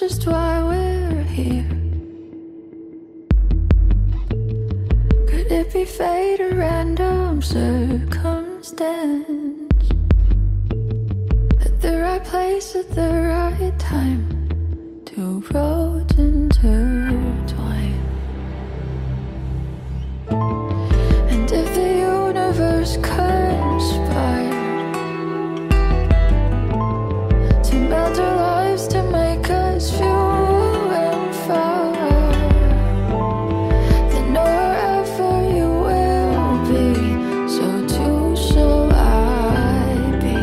knows just why we're here. Could it be fate or random circumstance? At the right place at the right time, two roads intertwine. And if the universe conspired to melt our lives, to make us few and far, then know wherever you will be, so too shall I be.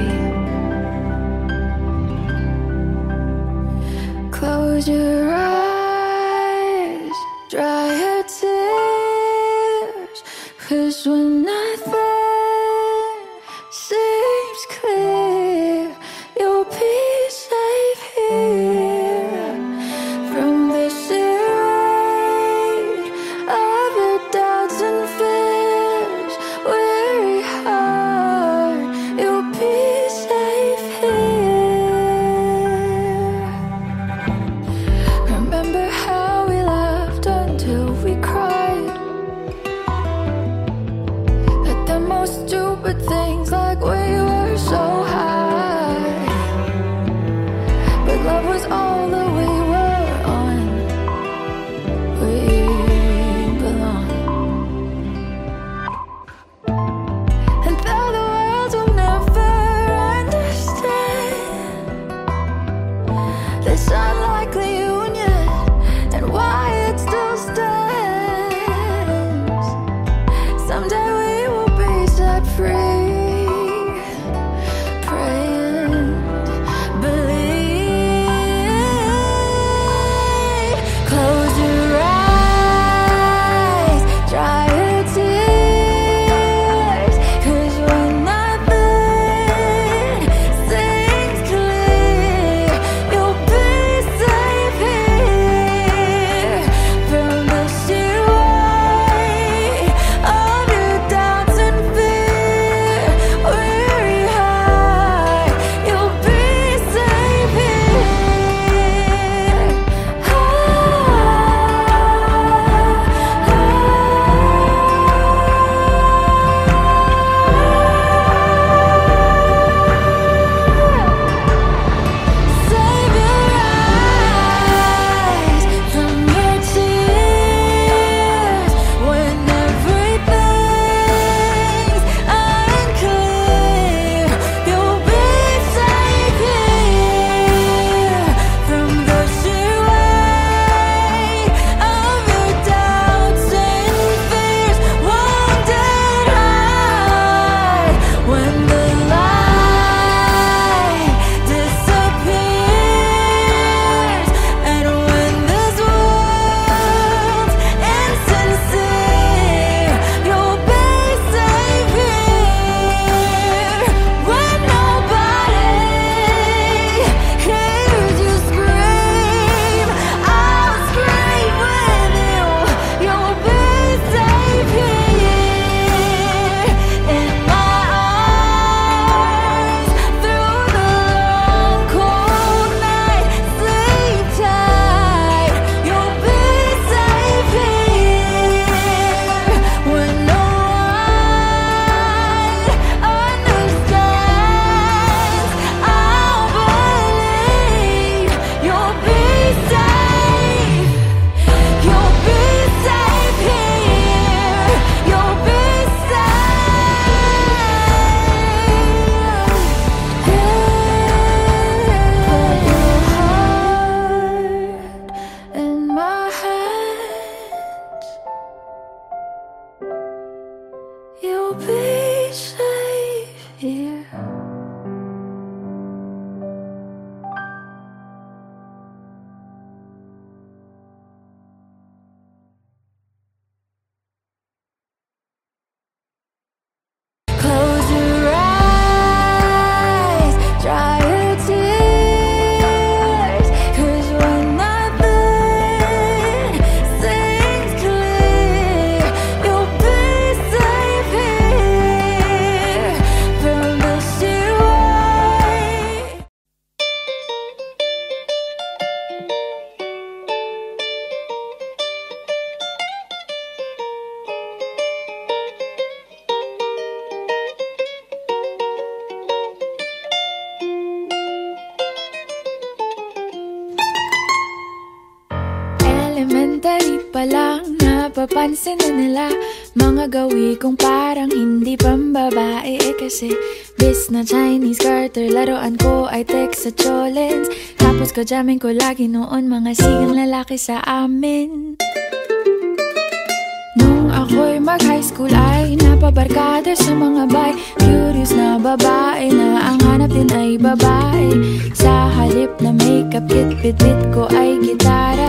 Close your eyes, dry your tears, 'cause when nothing seems clear, you'll be safe here. From the sheer weight of your doubts and fears, weary heart, you'll be safe here. Remember how we laughed until we cried at the most stupid things, like we were so high. But love was all that we were on. We belong. And though the world will never understand this unlikely union and why it still stands, someday we will be set free. Pray and believe. Close your eyes, dry your tears, 'cause when nothing seems clear, you'll be safe here. From the sheer weight of your doubts and fear, weary heart, you'll be safe here. Save your eyes from your tears when everything's unclear. You'll be safe here. From the sheer weight of your doubts and fears, wounded heart, when the light disappears, and when this world's insincere, you'll be safe here. When nobody hears you scream, I'll scream with you. You'll be safe here. In my arms, through the long cold night, sleep tight. You'll be safe here. When no one understands, I'll believe. You'll be safe. You'll be safe here. You'll be safe. Put your heart in my hands. You'll be safe here. Close your eyes, dry your tears, 'cause when nothing seems clear, you'll be safe here. napapansin na nila mga gawi kong parang hindi pambabae. Kasi bis na Chinese garter, laruan ko ay text sa cholens. Tapos kajamin ko lagi noon mga sigang lalaki sa amin. Nung ako'y mag-high school ay napabarkada sa mga bay. Curious na babae na ang hanap din ay babae. Sa halip na makeup kit, bit-bit ko ay gitara.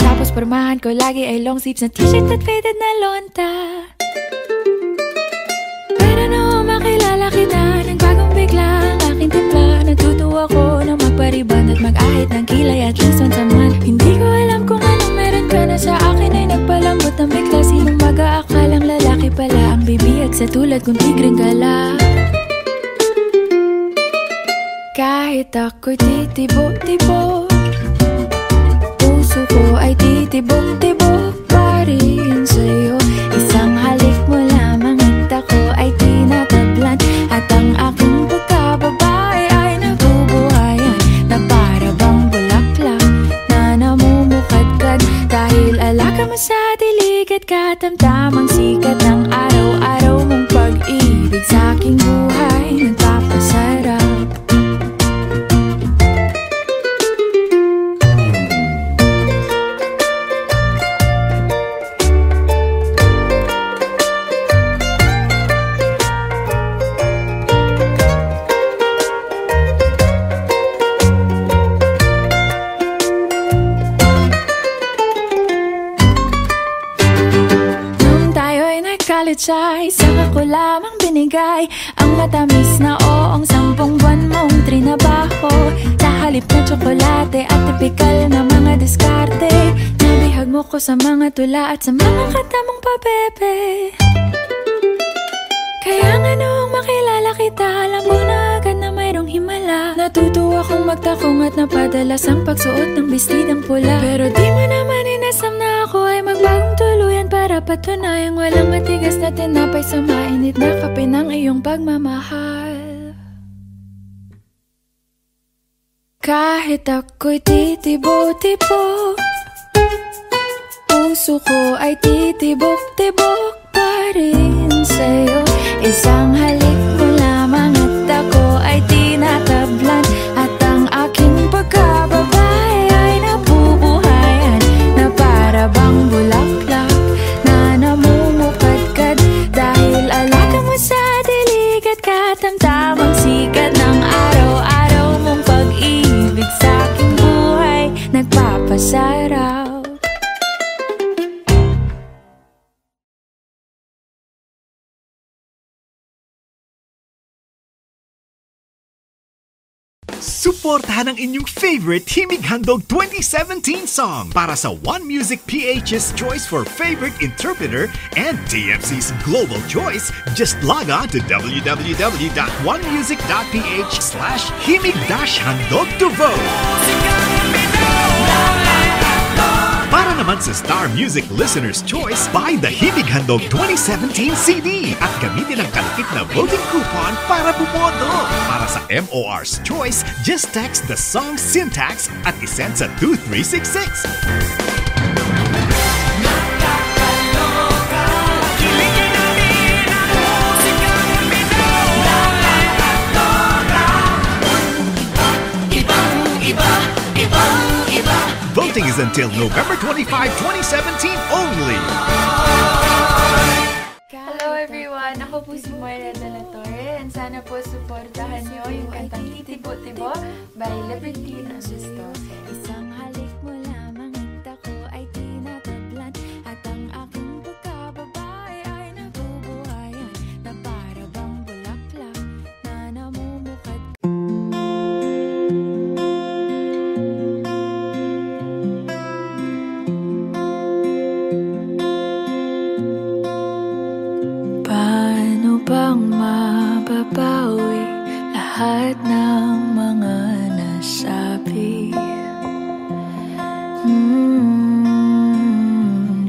Tapos pormahan ko lagi ay long sleeves na t-shirt at faded na lonta. Pero nung makilala kita, nagbagong bigla ang aking timpla. Natutuwa ko na magpariban at mag-ahit ng kilay at least once a month. Hindi ko alam kung anong meron ka na sa akin ay nagpalambot ng bigla. Sinong mag-aakalang lalaki pala ang bibiyag sa tulad kong tigreng gala. Kahit ako'y titibok-tibok, puso ko ay titibok-tibok pa rin sa'yo. Isang halik mo lamang at ako ay tinatablan. At ang aking pagkababae ay nabubuhayan na para bang bulaklak na namumukadkad. Dahil alaga mo sa dilig at katamtamang sikat ng araw-araw mong pag-ibig sa aking buhay nagpapasarap. Ay, saka ko lamang binigay ang matamis na oong 10 buwan mong trinabaho. Sa halip na tsokolate at tipikal na mga diskarte, nabihag mo ko sa mga tula at sa mga kata mong pabebe. Kaya nga noong makilala kita, alam ko na agad na mayroong himala. Natutuwa kong magtakong at napadalas ang pagsuot ng bestidang pula. Pero di mo naman inasam na ako ay magbagong tuluyan para patunayang walang matigas na tinapay sa mainit na kape ng iyong pagmamahal. Kahit ako'y titibo-tibo, puso ko ay titibok-tibok pa rin sa'yo. Isang halik mo lamang at ako ay tinatablan. At ang aking pagkababae ay nabubuhayan na para bang bulaklak na namumukadkad. Dahil alaga mo sa dilig at katamtamang sikat ng araw-araw mong pag-ibig sa aking buhay nagpapasarap. Suportahan ang inyong favorite Himig Handog 2017 song para sa One Music PH's choice for favorite interpreter and TFC's global choice. Just log on to www.onemusic.ph/himig-handog to vote. Para naman sa Star Music Listener's Choice, buy the Himig Handog 2017 CD at gamitin ang kalakip na voting coupon para bumoto. Para sa MOR's Choice, just text the song syntax at isend sa 2366. Voting is until November 25, 2017 only. Hello everyone! Ako po si Moira de la Torre and sana po supportahan niyo yung kantang Titibo-Tibo by Libertine Asisto. Isang halik mo lamang at ako ay tinatablan. At ang aking pagkababae ay nabubuhayan na para bang bulaklak na namumukad. Paano bang mababawi lahat ng mga nasabi?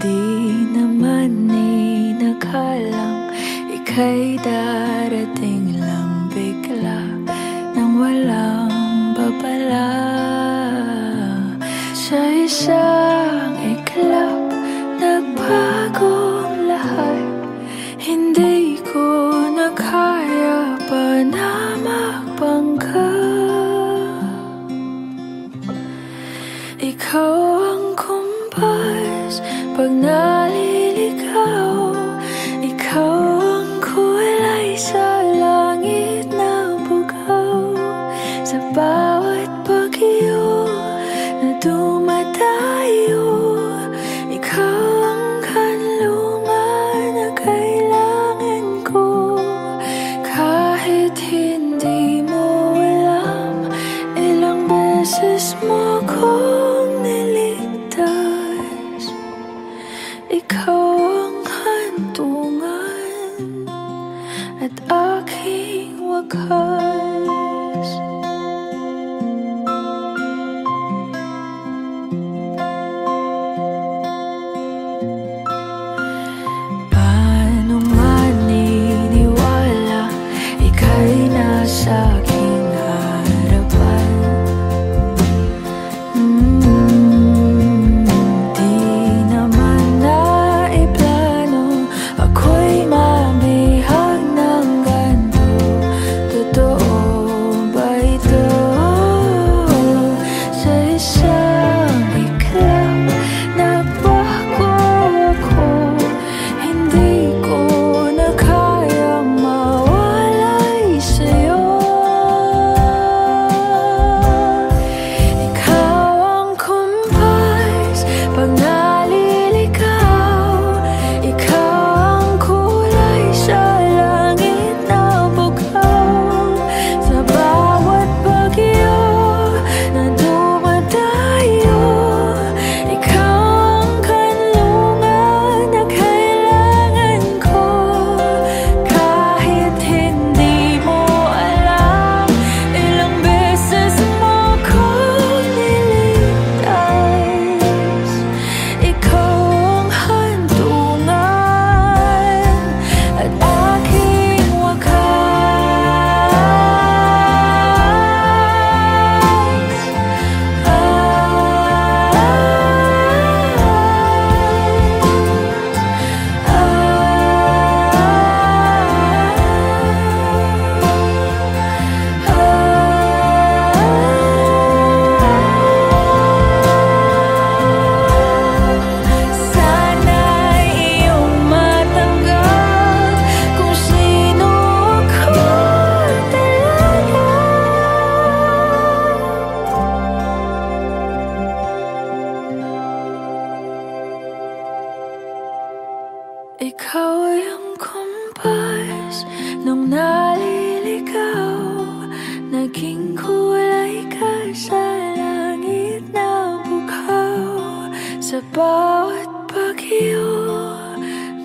Di naman inakhalang ika'y darating lang bigla nang walang babala. Sa isang iklap, nagbago hantungan at aking wakas. Paano maniniwala ika'y nasa aking harapan? Di naman naiplano ako'y mabihag ng ganito. Totoo ba ito? Sa isang iklap nabago ako, hindi ko na kayang mawalay sa'yo. Ikaw ang kumpas pag naliligaw, ikaw ang kulay sa langit na bukaw. Sa bawat bagyo na dumadayo, ikaw ang kanlungan na kailangan ko. Kahit hindi mo alam, ilang beses mo ko niligtas. Ikaw ang hantungan at aking sana'y iyong matanggap kung sino ako talaga. Ikaw ang kumpas nung naliligaw, naging kulay ka sa langit na bukaw. Sa bawat bagyo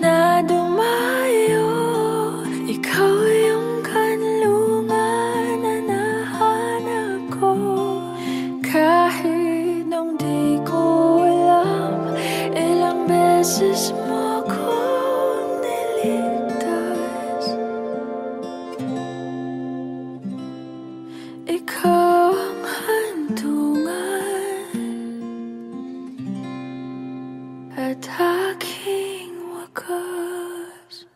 na dumayo, ikaw yung kanlungan na nahanap ko. Kahit nung di ko alam, ilang beses mo ko niligtas. Ikaw ang hantungan at aking wakas.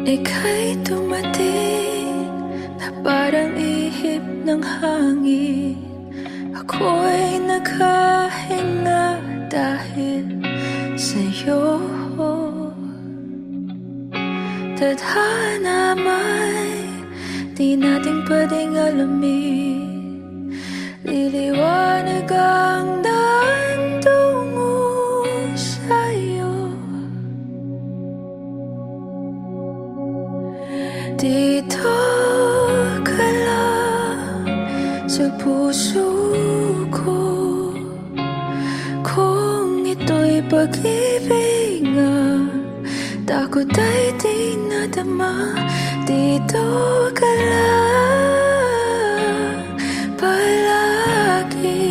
Ika'y dumating na parang ihip ng hangin. Ako'y nagkahinga dahil sa'yo. Tadhana may di natin pwedeng alamin. Liliwanag ang daan tungo sa'yo. Dito ka lang sa puso ko. Kung ito'y pag-ibig nga, takot ay di nadama. Dito ka lang palagi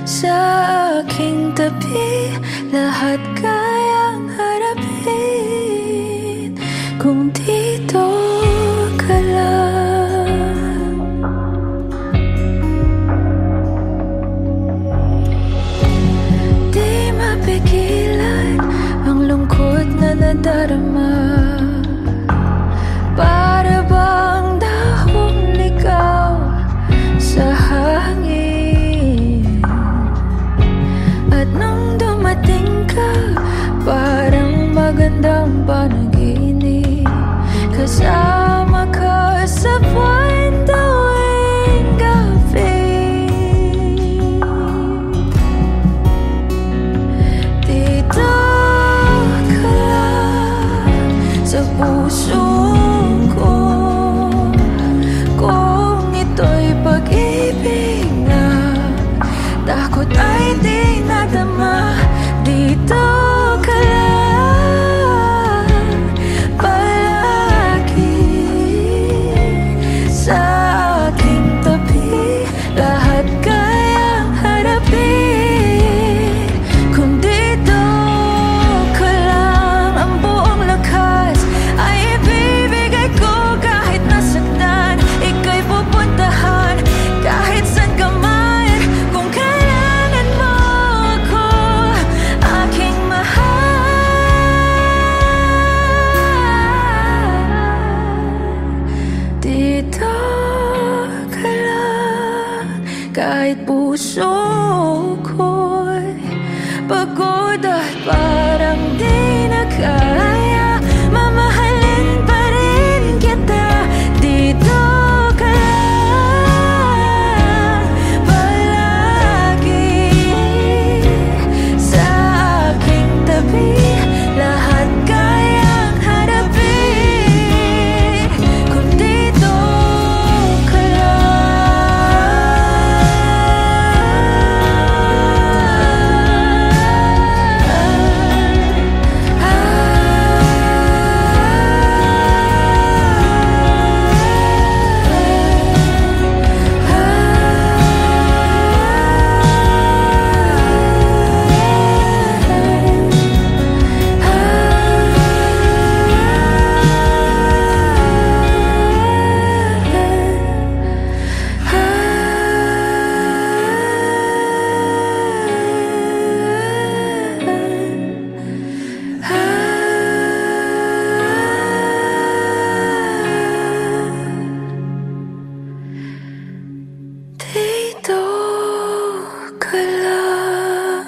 sa aking tabi. Lahat kayang harapin kung dito ka lang. Di mapigilan ang lungkot na nadarama. Para bang dito ka lang. Kahit puso ko'y pagod at parang di na kaya, mamahalin pa rin kita. Dito ka lang palagi sa aking tabi. Lahat kayang harapin kung dito ka dito ka lang.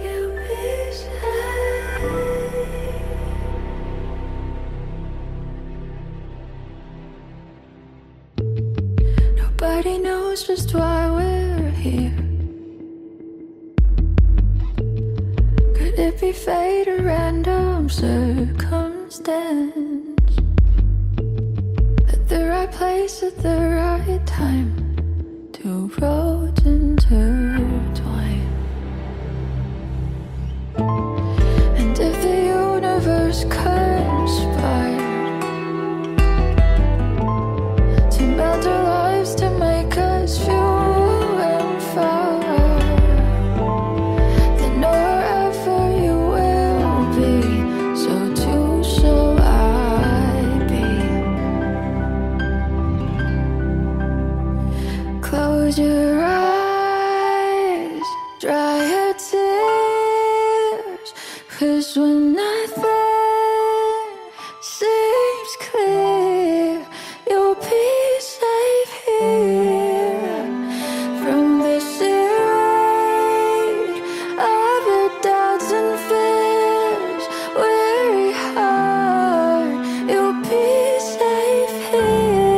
You'll be safe. Nobody knows just why we're here. Could it be fate or random circumstance? At the right place at the right time, two roads intertwine. And if the universe conspired to melt our lives to make us few and far, then wherever you will be, so too shall I be. Close your eyes, dry your tears, 'cause when nothing seems clear, you'll be safe here. From the shade of your doubts and fears, weary heart, you'll be safe here.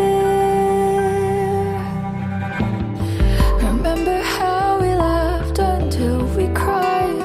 Remember how we laughed until we cried,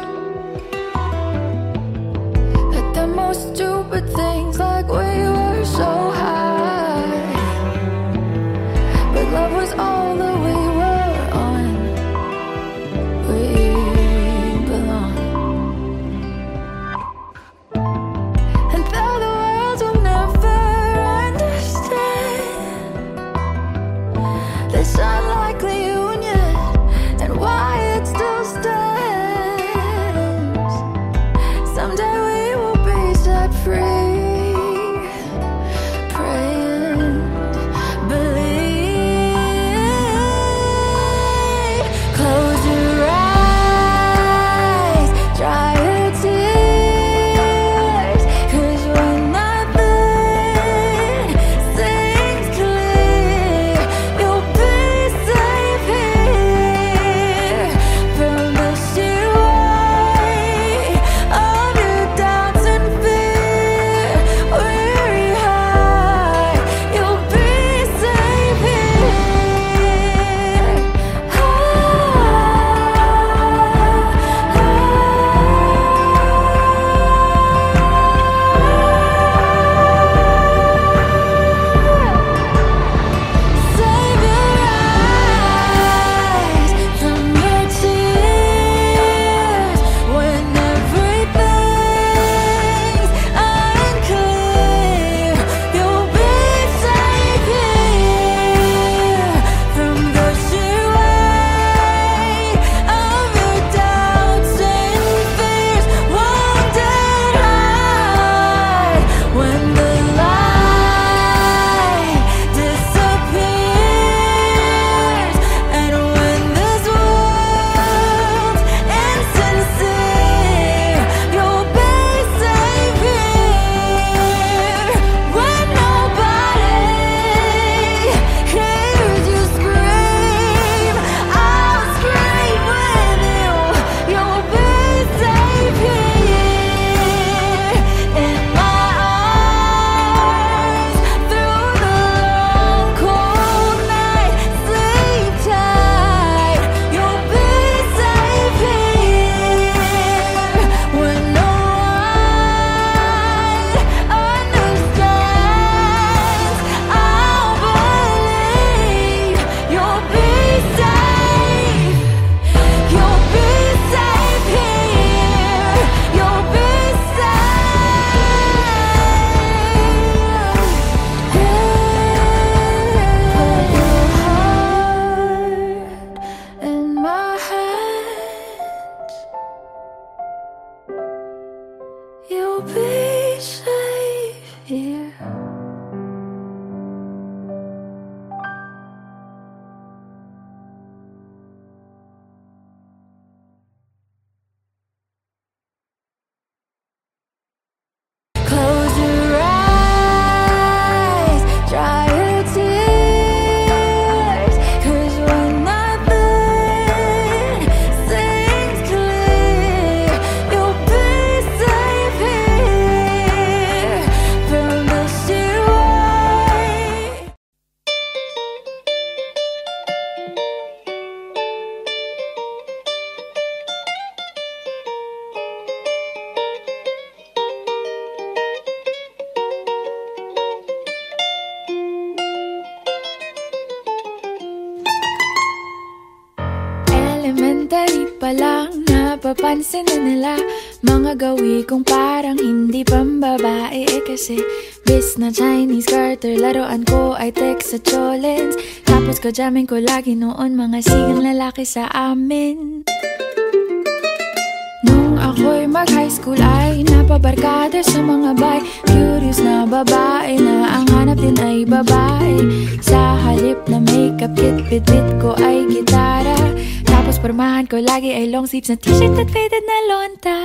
elementary pa lang, napapansin na nila mga gawi kong parang hindi pambabae. Kasi bis na Chinese garter, laruan ko ay text sa cholens. Tapos kajamin ko lagi noon mga sigang lalaki sa amin. Nung ako'y mag-high school ay napabarkada sa mga bay. Curious na babae na ang hanap din ay babae. Sa halip na makeup kit, bit-bit ko ay gitara. Tapos pormahan ko lagi ay long sleeves na t-shirt at faded na lonta.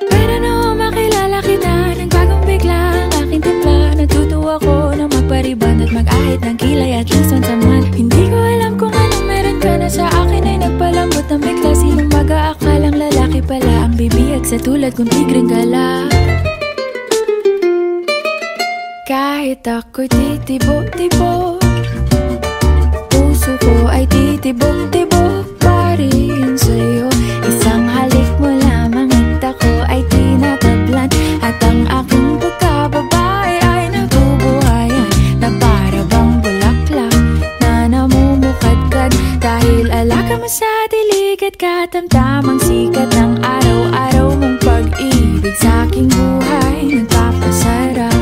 Pero nung makilala kita, nagbagong bigla ang aking timpla. Natutuwa ko na magpariban at mag-ahit ng kilay at least once a month. Hindi ko alam kung anong meron ka na sa akin ay nagpalambot ng bigla. Sinong mag-aakalang lalaki pala ang bibiyag sa tulad kong tigreng gala. Kahit ako'y titibok-tibok, puso ko ay titibok-tibok pa rin sa'yo. Isang halik mo lamang at ako ay tinatablan. At ang aking pagkababae ay nabubuhayan na para bang bulaklak na namumukadkad. Dahil alaga mo sa dilig at katamtamang sikat ng araw-araw mong pag-ibig sa aking buhay nagpapasarap.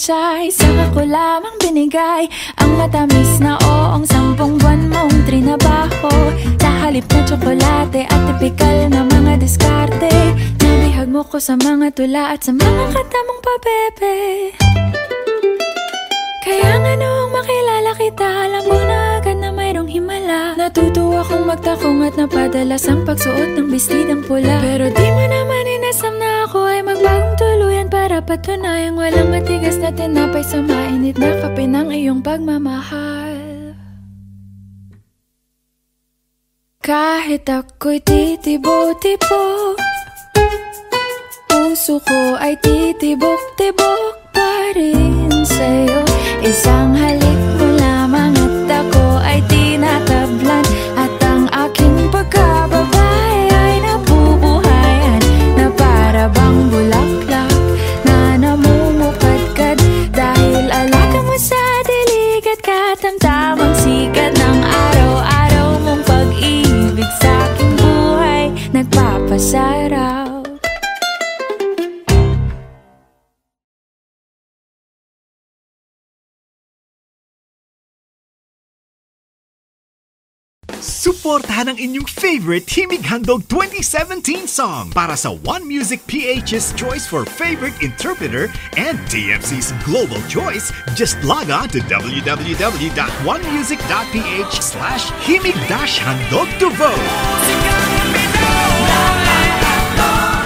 Ay saka ko lamang binigay ang matamis na oong 10 buwan mong trinabaho. Sa halip na tsokolate at tipikal na mga diskarte, nabihag mo ko sa mga tula at sa mga kata mong pabebe. Kaya nga noong makilala kita, alam mo na agad na mayroong himala. Natutuwa kong magtakong at napadalas ang pagsuot ng bestidang pula. Pero di mo naman inasam na ako ay magbagong tuluyan para patunayang walang matigas na tinapay sa mainit na kape ng iyong pagmamahal. Kahit ako'y titibo-tibo, puso ko ay titibok-tibok pa rin sa'yo. Isang halik mo lamang at ako ay tinatablan. At ang aking pagkababae ay nabubuhayan na para bang bulaklak na namumukadkad. Dahil alaga mo sa dilig at katamtamang sikat ng araw-araw mong pag-ibig sa aking buhay nagpapasarap. Suportahan ang inyong favorite Himig Handog 2017 song para sa One Music PH's choice for favorite interpreter and TFC's global choice. Just log on to www.onemusic.ph/himig-handog to vote.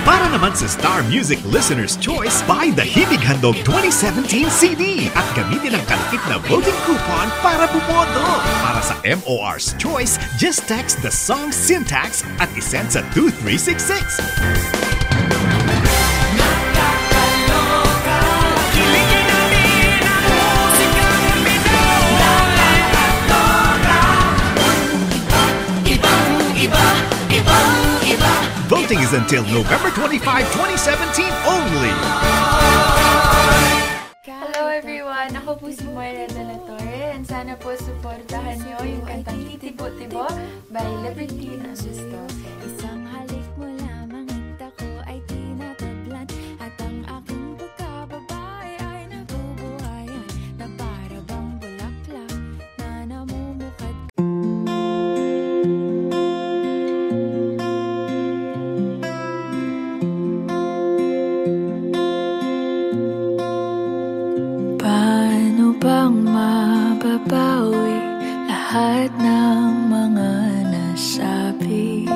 Para naman sa Star Music Listener's Choice, buy the Himig Handog 2017 CD at gamitin ang kalakip na voting coupon para bumoto. Para sa MOR's Choice, just text the song syntax at isend sa 2366. Voting is until November 25, 2017 only. Hello everyone! Ako po si Moira de la Torre and sana po supportahan niyo yung kantang Titibo-Tibo by Liberty Sisto. Isang halik mo lamang at ako ay tinatablan. At ang aking pagkababae ay nabubuhayan na para bang bulaklak na namumukad. Paano bang mababawi lahat ng mga nasabi?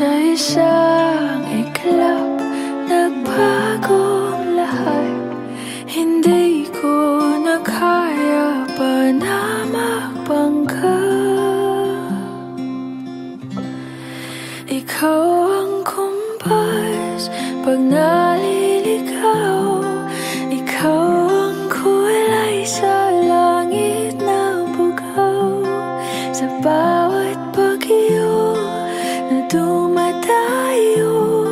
Sa isang iglap, nagbagong lahat. Hindi ko na kaya pa na magbangga. Ikaw ang kumpas pag naliligaw. Ikaw ang kulay sa langit na bugaw. Sa bawat bagyo na dumadayo,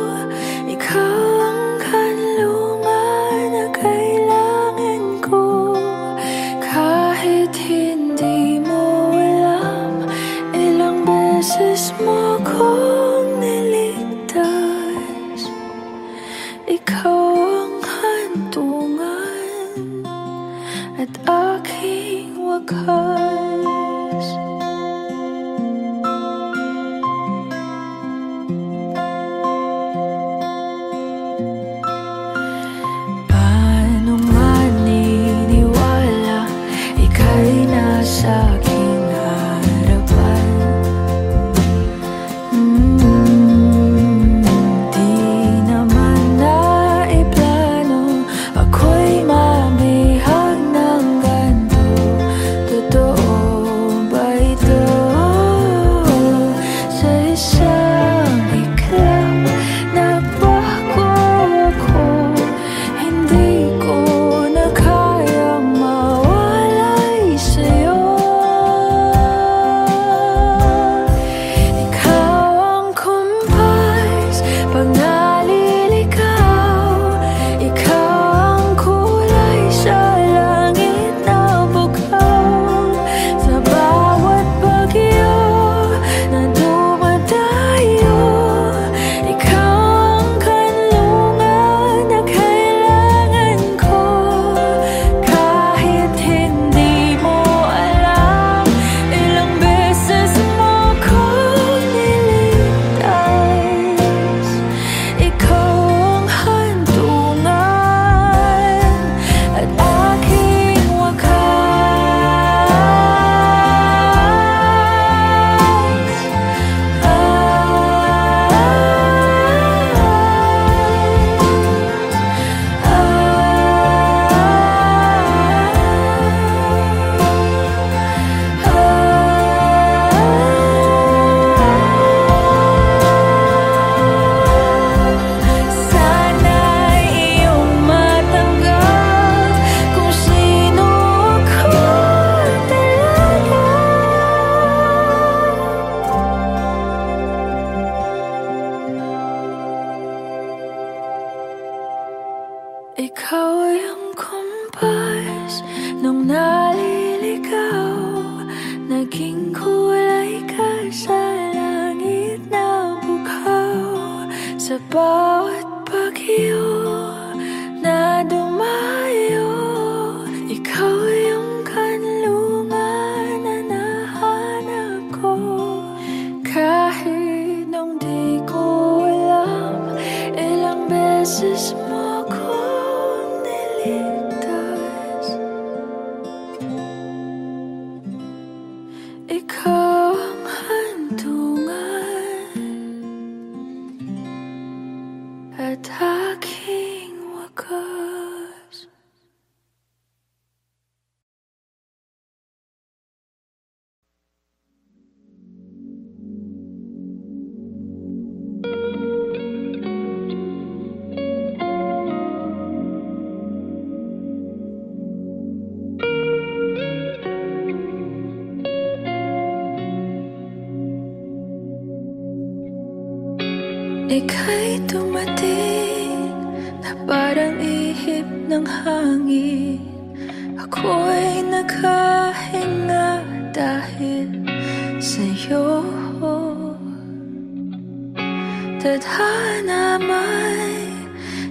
ikaw ang kanlungan na kailangan ko. Kahit hindi mo alam, ilang beses mo kong niligtas. Ikaw ang hantungan at aking wakas. Paano maniniwala ika'y nasa aking harapan? Di naman naiplano, ako'y mabihag ng ganito. Totoo ba ito? Sa isang iglap, nagbago ako. Hindi ko na kayang mawalay sa'yo. Ikaw ang kumpas pag naliligaw. Ikaw ang kulay sa langit na bugaw. Sa bawat bagyo na dumadayo, ikaw ang kanlungan na kailangan ko. Kahit hindi mo alam, ilang beses mo kong niligtas. Ikaw ang hantungan at aking sana'y iyong matanggap kung sino ako talaga. Ikaw yung kumpas nung naliligaw. Naging kulay ka sa langit na bugaw. Sa bawat bagyo na dumayo, ikaw yung kanlungan na nahanap ko. Kahit nung di ko alam, ilang beses mo kong niligtas. Ikaw ang hantungan at aking wakas. Ika'y dumating na parang ihip ng hangin. Ako'y nagkahinga dahil sa'yo. Tadhana may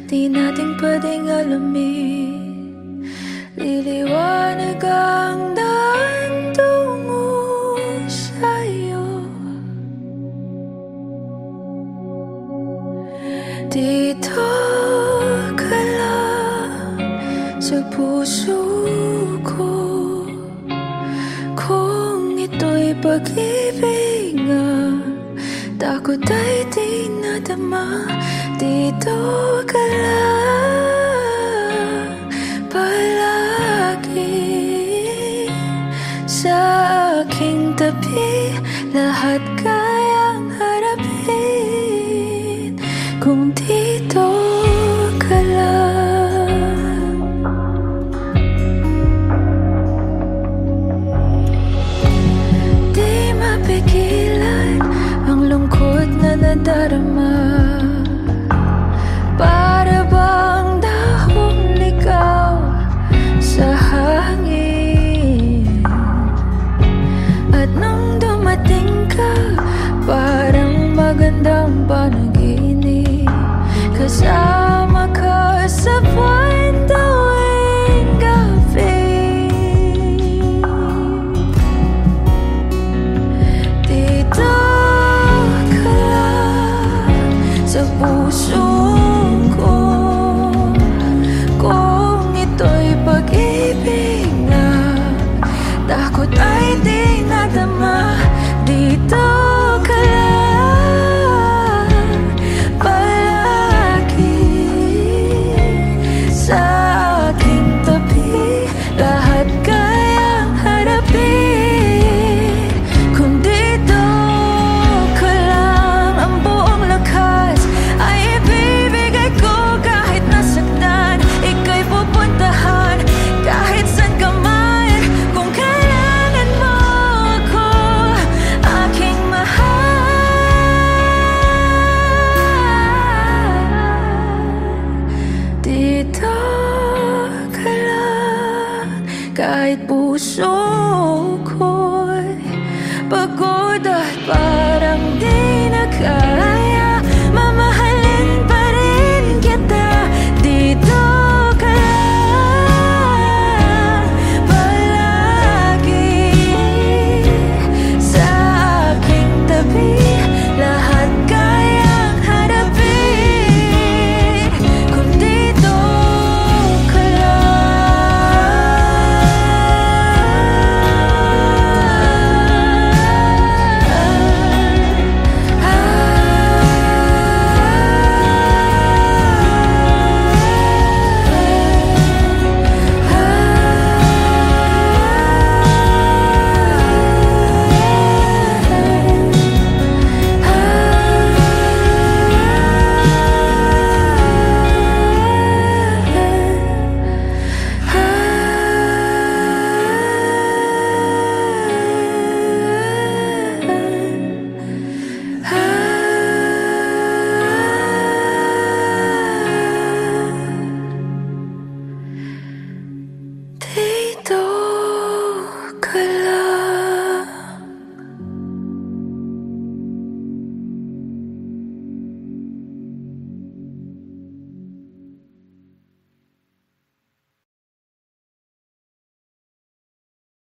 di natin pwedeng alamin. Liliwanag ang daan tungo sa'yo. Dito ka lang sa puso ko. Kung ito'y pag-ibig nga, takot ay di nadama. Dito ka lang palagi sa aking tabi. Lahat kayang harapin kung dito ka lang. Di mapigilan ang lungkot na nadarama. Para bang dahong ligaw sa hangin. At nung dumating ka, parang magandang panaginip. Kasama ka sa buwan tuwing gabi. Dito ka lang sa puso